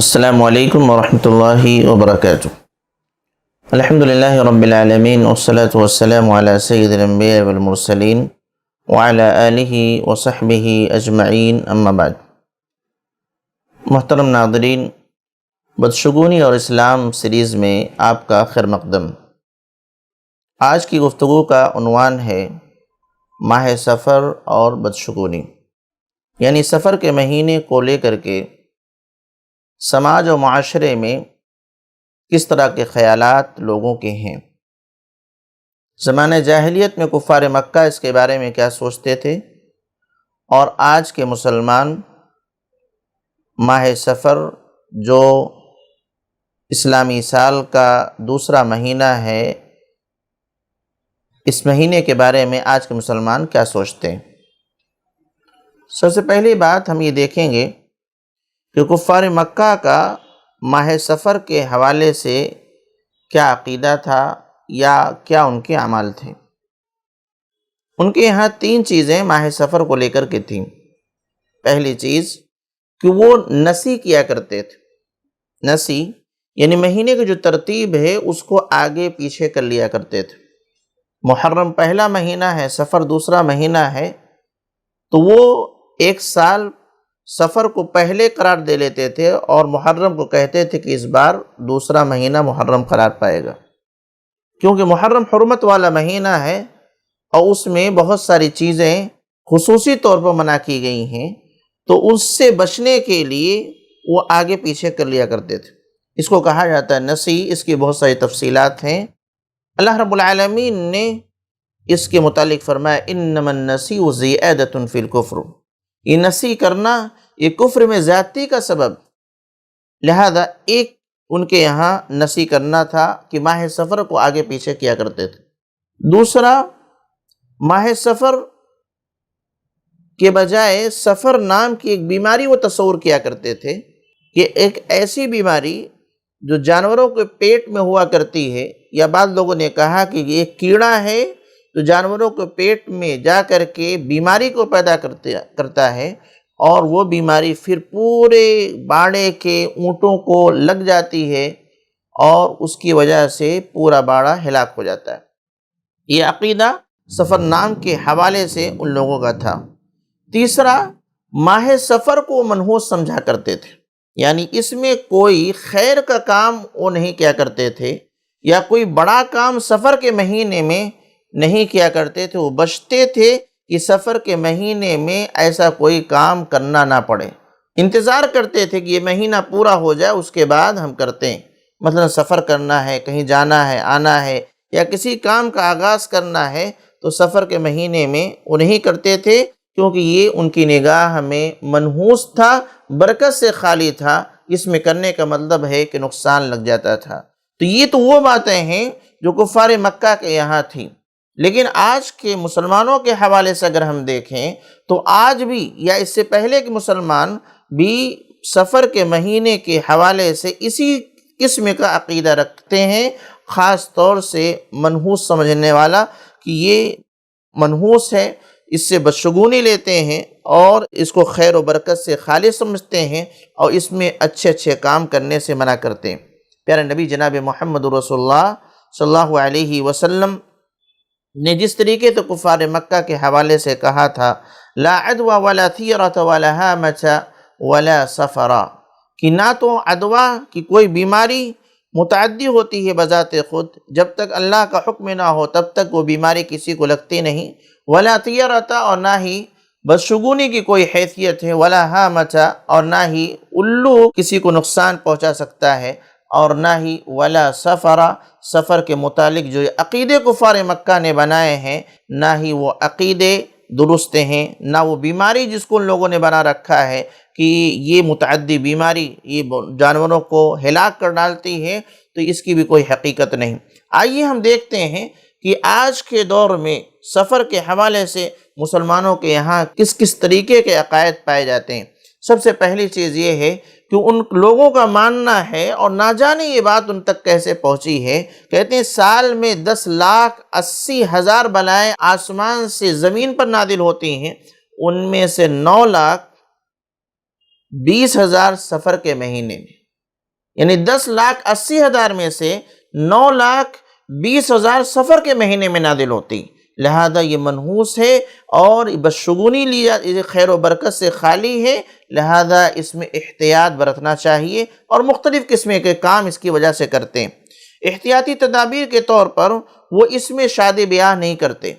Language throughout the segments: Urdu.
السلام علیکم ورحمۃ اللہ وبرکاتہ۔ الحمدللہ رب العالمین والصلاة والسلام علی سید الانبیاء والمرسلین وعلی آلہ وصحبہ اجمعین، اما بعد۔ محترم ناظرین، بدشگونی اور اسلام سیریز میں آپ کا خیر مقدم۔ آج کی گفتگو کا عنوان ہے ماہ سفر اور بدشگونی، یعنی سفر کے مہینے کو لے کر کے سماج و معاشرے میں کس طرح کے خیالات لوگوں کے ہیں۔ زمانہ جاہلیت میں کفار مکہ اس کے بارے میں کیا سوچتے تھے، اور آج کے مسلمان ماہ سفر جو اسلامی سال کا دوسرا مہینہ ہے، اس مہینے کے بارے میں آج کے مسلمان کیا سوچتے ہیں۔ سب سے پہلی بات ہم یہ دیکھیں گے کہ کفار مکہ کا ماہ سفر کے حوالے سے کیا عقیدہ تھا یا کیا ان کے اعمال تھے۔ ان کے یہاں تین چیزیں ماہ سفر کو لے کر کے تھیں۔ پہلی چیز کہ وہ نسی کیا کرتے تھے۔ نسی یعنی مہینے کی جو ترتیب ہے اس کو آگے پیچھے کر لیا کرتے تھے۔ محرم پہلا مہینہ ہے، سفر دوسرا مہینہ ہے، تو وہ ایک سال سفر کو پہلے قرار دے لیتے تھے اور محرم کو کہتے تھے کہ اس بار دوسرا مہینہ محرم قرار پائے گا، کیونکہ محرم حرمت والا مہینہ ہے اور اس میں بہت ساری چیزیں خصوصی طور پر منع کی گئی ہیں، تو اس سے بچنے کے لیے وہ آگے پیچھے کر لیا کرتے تھے۔ اس کو کہا جاتا ہے نسی۔ اس کی بہت ساری تفصیلات ہیں۔ اللہ رب العالمین نے اس کے متعلق فرمایا انما النسیء زیادۃ فی الکفر، یہ نسی کرنا یہ کفر میں زیادتی کا سبب، لہذا ایک ان کے یہاں نسی کرنا تھا کہ ماہ سفر کو آگے پیچھے کیا کرتے تھے۔ دوسرا، ماہ سفر کے بجائے سفر نام کی ایک بیماری وہ تصور کیا کرتے تھے کہ ایک ایسی بیماری جو جانوروں کے پیٹ میں ہوا کرتی ہے، یا بعض لوگوں نے کہا کہ یہ ایک کیڑا ہے جو جانوروں کے پیٹ میں جا کر کے بیماری کو پیدا کرتا ہے، اور وہ بیماری پھر پورے باڑے کے اونٹوں کو لگ جاتی ہے اور اس کی وجہ سے پورا باڑا ہلاک ہو جاتا ہے۔ یہ عقیدہ سفر نام کے حوالے سے ان لوگوں کا تھا۔ تیسرا، ماہ سفر کو منحوس سمجھا کرتے تھے، یعنی اس میں کوئی خیر کا کام وہ نہیں کیا کرتے تھے، یا کوئی بڑا کام سفر کے مہینے میں نہیں کیا کرتے تھے۔ وہ بچتے تھے کہ سفر کے مہینے میں ایسا کوئی کام کرنا نہ پڑے، انتظار کرتے تھے کہ یہ مہینہ پورا ہو جائے اس کے بعد ہم کرتے ہیں۔ مثلا سفر کرنا ہے، کہیں جانا ہے، آنا ہے، یا کسی کام کا آغاز کرنا ہے تو سفر کے مہینے میں وہ نہیں کرتے تھے، کیونکہ یہ ان کی نگاہ میں منحوس تھا، برکت سے خالی تھا۔ اس میں کرنے کا مطلب ہے کہ نقصان لگ جاتا تھا۔ تو یہ تو وہ باتیں ہیں جو کفار مکہ کے یہاں تھیں۔ لیکن آج کے مسلمانوں کے حوالے سے اگر ہم دیکھیں تو آج بھی یا اس سے پہلے کے مسلمان بھی سفر کے مہینے کے حوالے سے اسی قسم کا عقیدہ رکھتے ہیں، خاص طور سے منحوس سمجھنے والا کہ یہ منحوس ہے، اس سے بدشگونی لیتے ہیں اور اس کو خیر و برکت سے خالی سمجھتے ہیں، اور اس میں اچھے اچھے کام کرنے سے منع کرتے ہیں۔ پیارے نبی جناب محمد رسول اللہ صلی اللہ علیہ وسلم نے جس طریقے سے کفار مکہ کے حوالے سے کہا تھا لا عدوى ولا ثیرۃ ولا ہامۃ ولا سفرا، کہ نہ تو عدوہ کی کوئی بیماری متعدی ہوتی ہے بذات خود، جب تک اللہ کا حکم نہ ہو تب تک وہ بیماری کسی کو لگتی نہیں، ولا طیرۃ، اور نہ ہی بدشگونی کی کوئی حیثیت ہے، ولا ہامۃ، اور نہ ہی الو کسی کو نقصان پہنچا سکتا ہے، اور نہ ہی ولا سفرا، سفر کے متعلق جو عقیدے کفار مکہ نے بنائے ہیں نہ ہی وہ عقیدے درست ہیں، نہ وہ بیماری جس کو ان لوگوں نے بنا رکھا ہے کہ یہ متعدی بیماری یہ جانوروں کو ہلاک کر ڈالتی ہے، تو اس کی بھی کوئی حقیقت نہیں۔ آئیے ہم دیکھتے ہیں کہ آج کے دور میں سفر کے حوالے سے مسلمانوں کے یہاں کس کس طریقے کے عقائد پائے جاتے ہیں۔ سب سے پہلی چیز یہ ہے کہ ان لوگوں کا ماننا ہے، اور نہ جانے یہ بات ان تک کیسے پہنچی ہے، کہتے ہیں سال میں 10,80,000 بلائیں آسمان سے زمین پر نازل ہوتی ہیں، ان میں سے 9,20,000 سفر کے مہینے میں۔ یعنی 10,80,000 میں سے 9,20,000 سفر کے مہینے میں نازل ہوتی، لہذا یہ منحوس ہے اور بدشگونی لی خیر و برکت سے خالی ہے، لہذا اس میں احتیاط برتنا چاہیے، اور مختلف قسم کے کام اس کی وجہ سے کرتے ہیں۔ احتیاطی تدابیر کے طور پر وہ اس میں شادی بیاہ نہیں کرتے۔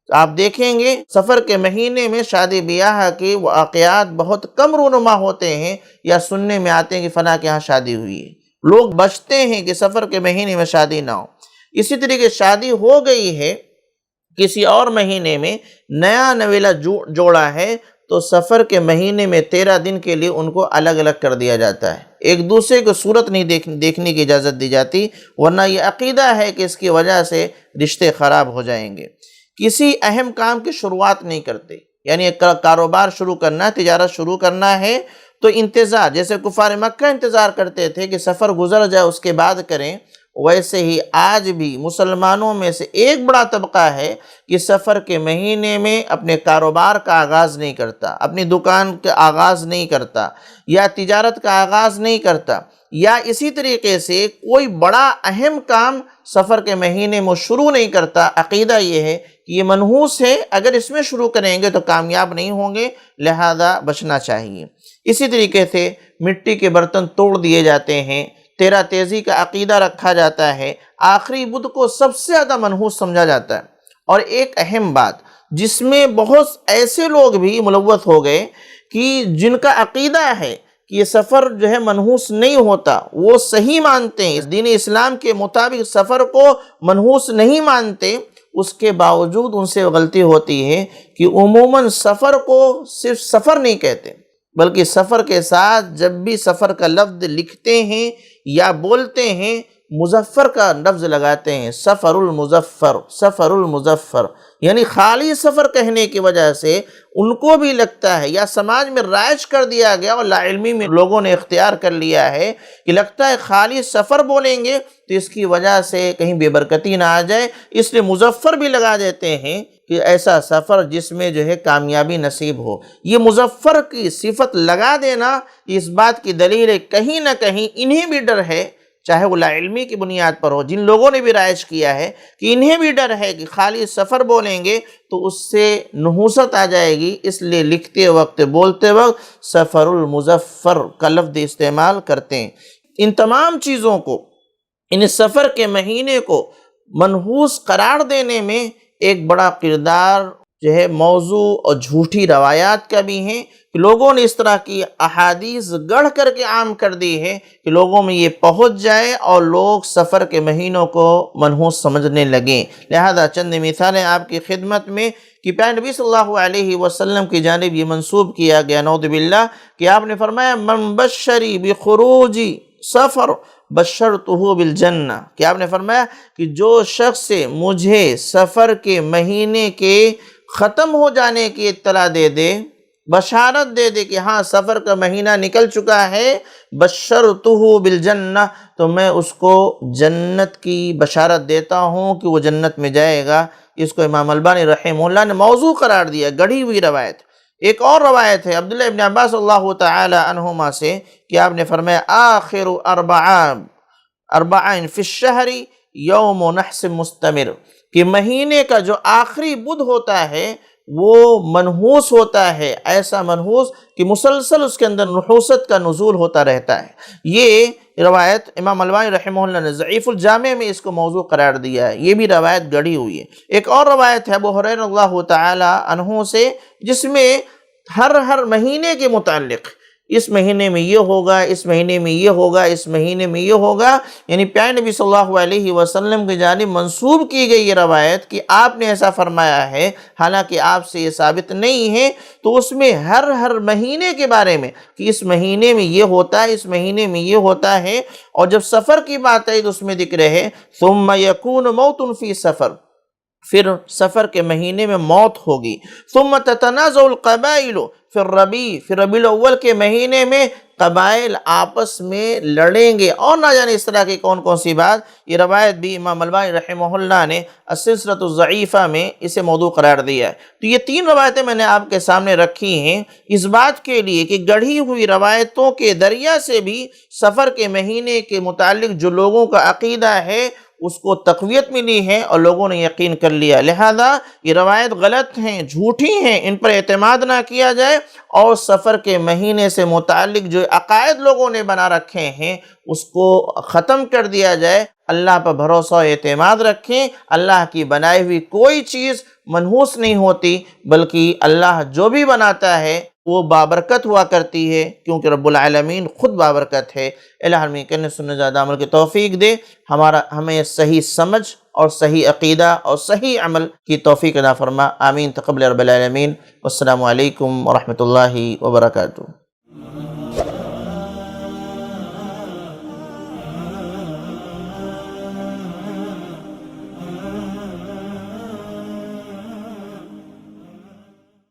آپ دیکھیں گے سفر کے مہینے میں شادی بیاہ کے واقعات بہت کم رونما ہوتے ہیں، یا سننے میں آتے ہیں کہ فلاں کے ہاں شادی ہوئی ہے۔ لوگ بچتے ہیں کہ سفر کے مہینے میں شادی نہ ہو۔ اسی طریقے شادی ہو گئی ہے کسی اور مہینے میں، نیا نویلا جوڑا ہے، تو سفر کے مہینے میں 13 دن کے لیے ان کو الگ الگ کر دیا جاتا ہے، ایک دوسرے کو صورت نہیں دیکھنے کی اجازت دی جاتی، ورنہ یہ عقیدہ ہے کہ اس کی وجہ سے رشتے خراب ہو جائیں گے۔ کسی اہم کام کی شروعات نہیں کرتے، یعنی ایک کاروبار شروع کرنا ہے، تجارت شروع کرنا ہے تو انتظار، جیسے کفار مکہ انتظار کرتے تھے کہ سفر گزر جائے اس کے بعد کریں، ویسے ہی آج بھی مسلمانوں میں سے ایک بڑا طبقہ ہے کہ سفر کے مہینے میں اپنے کاروبار کا آغاز نہیں کرتا، اپنی دکان کا آغاز نہیں کرتا، یا تجارت کا آغاز نہیں کرتا، یا اسی طریقے سے کوئی بڑا اہم کام سفر کے مہینے میں شروع نہیں کرتا۔ عقیدہ یہ ہے کہ یہ منحوس ہے، اگر اس میں شروع کریں گے تو کامیاب نہیں ہوں گے، لہذا بچنا چاہیے۔ اسی طریقے سے مٹی کے برتن توڑ دیے جاتے ہیں، تیرا تیزی کا عقیدہ رکھا جاتا ہے، آخری بدھ کو سب سے زیادہ منحوس سمجھا جاتا ہے۔ اور ایک اہم بات جس میں بہت ایسے لوگ بھی ملوث ہو گئے کہ جن کا عقیدہ ہے کہ یہ سفر جو ہے منحوس نہیں ہوتا، وہ صحیح مانتے ہیں، دین اسلام کے مطابق سفر کو منحوس نہیں مانتے، اس کے باوجود ان سے غلطی ہوتی ہے کہ عموماً سفر کو صرف سفر نہیں کہتے، بلکہ سفر کے ساتھ جب بھی سفر کا لفظ لکھتے ہیں یا بولتے ہیں، مظفر کا لفظ لگاتے ہیں، سفر المظفر، سفر المظفر، یعنی خالی سفر کہنے کی وجہ سے ان کو بھی لگتا ہے، یا سماج میں رائج کر دیا گیا اور لا علمی میں لوگوں نے اختیار کر لیا ہے کہ لگتا ہے خالی سفر بولیں گے تو اس کی وجہ سے کہیں بے برکتی نہ آ جائے، اس لیے مظفر بھی لگا دیتے ہیں کہ ایسا سفر جس میں جو ہے کامیابی نصیب ہو۔ یہ مظفر کی صفت لگا دینا اس بات کی دلیل ہے کہیں نہ کہیں انہیں بھی ڈر ہے، چاہے وہ لا علمی کی بنیاد پر ہو، جن لوگوں نے بھی رائج کیا ہے کہ انہیں بھی ڈر ہے کہ خالی سفر بولیں گے تو اس سے نحوست آ جائے گی، اس لیے لکھتے وقت بولتے وقت سفر المظفر کا لفظ استعمال کرتے ہیں۔ ان تمام چیزوں کو، ان سفر کے مہینے کو منحوس قرار دینے میں ایک بڑا کردار جو ہے موضوع اور جھوٹی روایات کا بھی ہیں کہ لوگوں نے اس طرح کی احادیث گڑھ کر کے عام کر دی ہے کہ لوگوں میں یہ پہنچ جائے اور لوگ سفر کے مہینوں کو منحوس سمجھنے لگیں۔ لہذا چند مثالیں آپ کی خدمت میں کہ پیارے نبی صلی اللہ علیہ وسلم کی جانب یہ منسوب کیا گیا نعوذ باللہ کہ آپ نے فرمایا من بشری بخروج سفر بشرتہ بالجنہ، کہ آپ نے فرمایا کہ جو شخص مجھے سفر کے مہینے کے ختم ہو جانے کی اطلاع دے دے، بشارت دے دے کہ ہاں سفر کا مہینہ نکل چکا ہے، بشرتہ بالجنہ، تو میں اس کو جنت کی بشارت دیتا ہوں کہ وہ جنت میں جائے گا۔ اس کو امام البانی رحمہ اللہ نے موضوع قرار دیا، گڑھی ہوئی روایت۔ ایک اور روایت ہے عبداللہ ابن عباس اللہ تعالی عنہما سے کہ آپ نے فرمایا آخر اربعین فی الشہر یوم نحس مستمر، کہ مہینے کا جو آخری بدھ ہوتا ہے وہ منحوس ہوتا ہے، ایسا منحوس کہ مسلسل اس کے اندر نحوست کا نزول ہوتا رہتا ہے۔ یہ روایت امام البانی رحمہ اللہ نے ضعیف الجامع میں اس کو موضوع قرار دیا ہے، یہ بھی روایت گڑھی ہوئی ہے۔ ایک اور روایت ہے ابو ہریرہ اللہ تعالی عنہ سے جس میں ہر مہینے کے متعلق اس مہینے میں یہ ہوگا، اس مہینے میں یہ ہوگا، اس مہینے میں یہ ہوگا، یعنی پیارے نبی صلی اللہ علیہ وسلم کی جانب منسوب کی گئی یہ روایت کہ آپ نے ایسا فرمایا ہے، حالانکہ آپ سے یہ ثابت نہیں ہے، تو اس میں ہر مہینے کے بارے میں کہ اس مہینے میں یہ ہوتا ہے، اس مہینے میں یہ ہوتا ہے، اور جب سفر کی بات ہے تو اس میں ذکر ہے ثم یکون موت فی سفر، پھر سفر کے مہینے میں موت ہوگی، ثم تتنازع القبائل پھر ربیع الاول کے مہینے میں قبائل آپس میں لڑیں گے، اور نہ جانے اس طرح کی کون کون سی بات۔ یہ روایت بھی امام البانی رحمہ اللہ نے السلسلۃ الضعیفہ میں اسے موضوع قرار دیا ہے۔ تو یہ 3 روایتیں میں نے آپ کے سامنے رکھی ہیں اس بات کے لیے کہ گڑھی ہوئی روایتوں کے ذریعہ سے بھی سفر کے مہینے کے متعلق جو لوگوں کا عقیدہ ہے اس کو تقویت ملی ہے اور لوگوں نے یقین کر لیا، لہذا یہ روایت غلط ہیں، جھوٹی ہیں، ان پر اعتماد نہ کیا جائے، اور سفر کے مہینے سے متعلق جو عقائد لوگوں نے بنا رکھے ہیں اس کو ختم کر دیا جائے۔ اللہ پر بھروسہ و اعتماد رکھیں، اللہ کی بنائی ہوئی کوئی چیز منحوس نہیں ہوتی، بلکہ اللہ جو بھی بناتا ہے وہ بابرکت ہوا کرتی ہے، کیونکہ رب العالمین خود بابرکت ہے۔ الہ ہمیں کرنے سننے زیادہ عمل کی توفیق دے، ہمیں صحیح سمجھ اور صحیح عقیدہ اور صحیح عمل کی توفیق عطا فرما، آمین تقبل رب العالمین۔ والسلام علیکم ورحمۃ اللہ وبرکاتہ۔